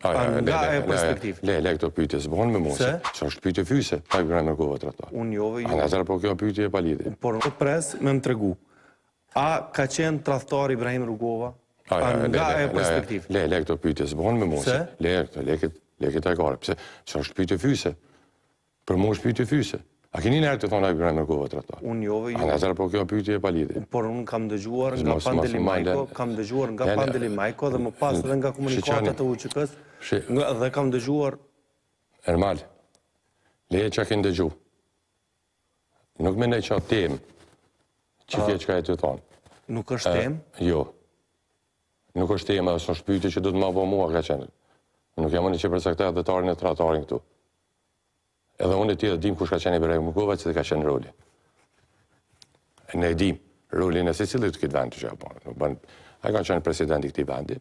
Nga e perspektiv. Le këto pyetje s'bën me mua. Që është pyetje fyse, pa Ibrahim Rugova tratar. Unë jove ju. Atëherë po kjo pyetje e pa lidhje. Por në pres me më tregu. A ka qenë tradhtar Ibrahim Rugova? Nga e perspektiv. Le këto pyetje s'bën me mua. Le këtë e kare. Pse? Që është pyetje fyse. Për mua është pyetje fyse. A keni nërë të thonë Ibrahim Rugova tratar? Unë jove ju. Atëherë po kjo pyetje e pa lidhje. Por unë kam dëgjuar nga Pandeli Majko, dhe më pas edhe nga komunikatat e UÇK-s, dhe kam dëgjuar... Ermal, leje që a kënë dëgju. Nuk me ne që atë temë që kje që ka e të thonë. Nuk është temë? Jo. Nuk është temë, dhe së është pyetje që do të ma po mua ka qenë. Nuk jam unë që përsekta dhe tarin e tratarin këtu. Edhe unë e ti dhe dim kush ka qenë Ibrahim Rugova që dhe ka qenë roli. Ne e dim rolin e se cilit të këtë vend të që aponë. A ka qenë presidenti këti vendi,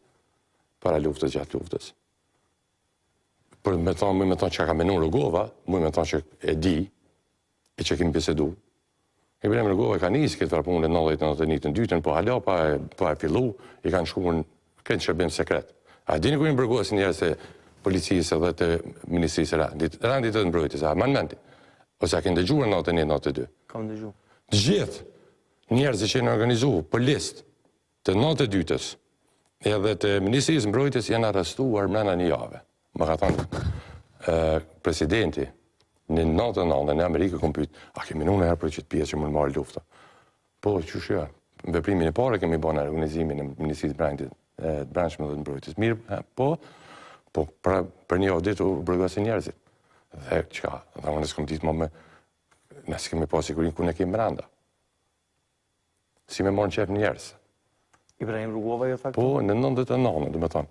para luftës gjatë luftës. Për me thonë që ka menu Rugova, mu me thonë që e di, e që kemi bisedu. Ibrahim Rugova ka njësë këtë farpunë në 90-91, po hala pa e fillu, i kanë shkuar në këtë shërbim sekret. A dini ku një bërgohës njerë se policisë dhe të ministrisë randit të mbrojtjes, a man menti. Ose a kënë dëgjuar në 91-92. Kam dëgju. Gjithë njerëzit që në organizu për listë të 92-ës edhe të ministrisë mbrojtjes janë arrestuar mrena një jave. Më ka thonë presidenti në 99 në Amerikë kom pyet, a kemi në herë për që të pjesë që më në marrë lufta? Po, që shë, në veprimin e pare kemi bërë në organizimin e ministrisë brendshme dhe të mbrojtjes. Mirë, po për një audit u bërgasi njerëzit. Dhe qka, dhe unë s'kom ditë më me, nësë kemi pa sigurin ku ne kemi mranda. Si me morën qef njerës. Ibrahim Rugova jo thakë? Po, në 99, dhe me thonë,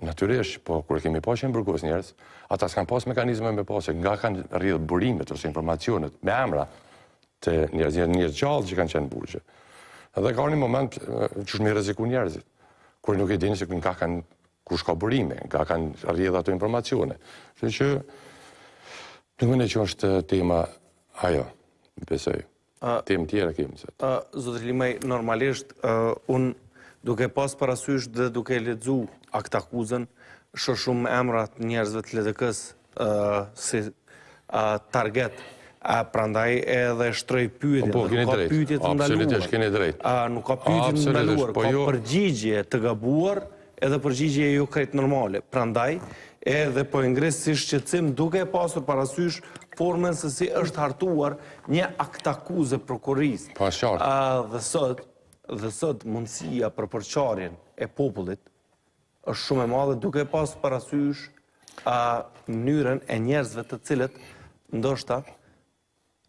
natyrisht, po, kur kemi pa që në bërgos njerës, ata s'kan pas mekanizme me pas, nga kanë rrjedhë burimet ose informacionet me emra të njerëz gjallë që kanë qenë burgje. Edhe ka një moment që shmi reziku njerëzit, kur nuk e dini se nga kanë kush ka burime, nga kanë rrjedhë ato informacione. Që nuk më në që është tema ajo, besoj. Temë tjera kemi zëtë. Zotri Limaj, normalisht, unë duke pas parasysh dhe duke lexu akt akuzën, shumë emrat njerëzve të LDK-s si target, prandaj edhe shtroj pyetje, nuk ka pyetje të ndaluar. Absolutisht, keni drejt. Nuk ka pyetje të ndaluar, ka përgjigje të gabuar edhe përgjigje jo krejt normale. Prandaj, edhe po ngres si shqetësim duke pasur parasysh formën se si është hartuar një akt akuze prokurisë. Pa qartë. Dhe sot mundësia për përqarjen e popullit është shumë e madhe duke pasur parasysh mënyrën e njerëzve të cilët ndoshta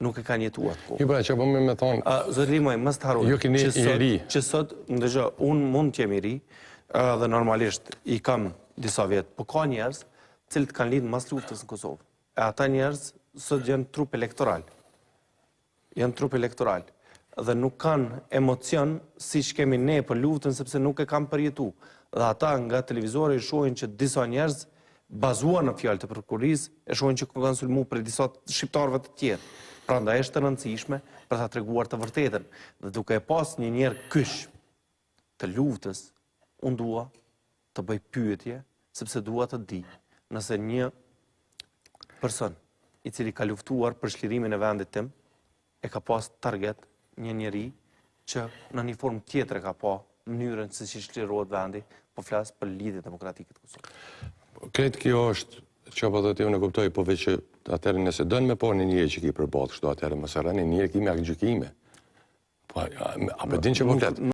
nuk e kanë jetuar atë kohë. Jo, pra, që po me thonë... Zotri Limaj, mos të harroni. Jo keni i ri. Që sot, ndëgjë, unë mund t'jem i ri, dhe normalisht i kam disa vjetë, po ka njerëz cilët kanë lidhë mas luftës në Kosovë. E ata njerëz sot janë trup elektoral. Janë trup elektoral. Dhe nuk kanë emocion si që kemi ne për luftën, sepse nuk e kam përjetu. Dhe ata nga televizori shohin që disa njerëz bazuar në fjalë të prokurisë, e shohin që kanë sulmu për disa shqiptarëve të tjerë. Prandaj është të rëndësishme për ta treguar të vërtetën. Dhe duke e pas një njerë kysh të luftës, unë dua të bëj pyetje, sepse dua të di nëse një person i cili ka luftuar për shlirimin e vendit tim, e ka pas target një njeri që në një formë tjetër ka pa mënyrën se si shlirohet vendi, po flas për lidhje demokratike të Kosovës. Kretë kjo është që po të në kuptoj, po veç që atërë nëse dënë me po një njëri që ki përbalë kështu atërë më sërën, një njëri kimi akë gjykime. Po, a për din që po fletë?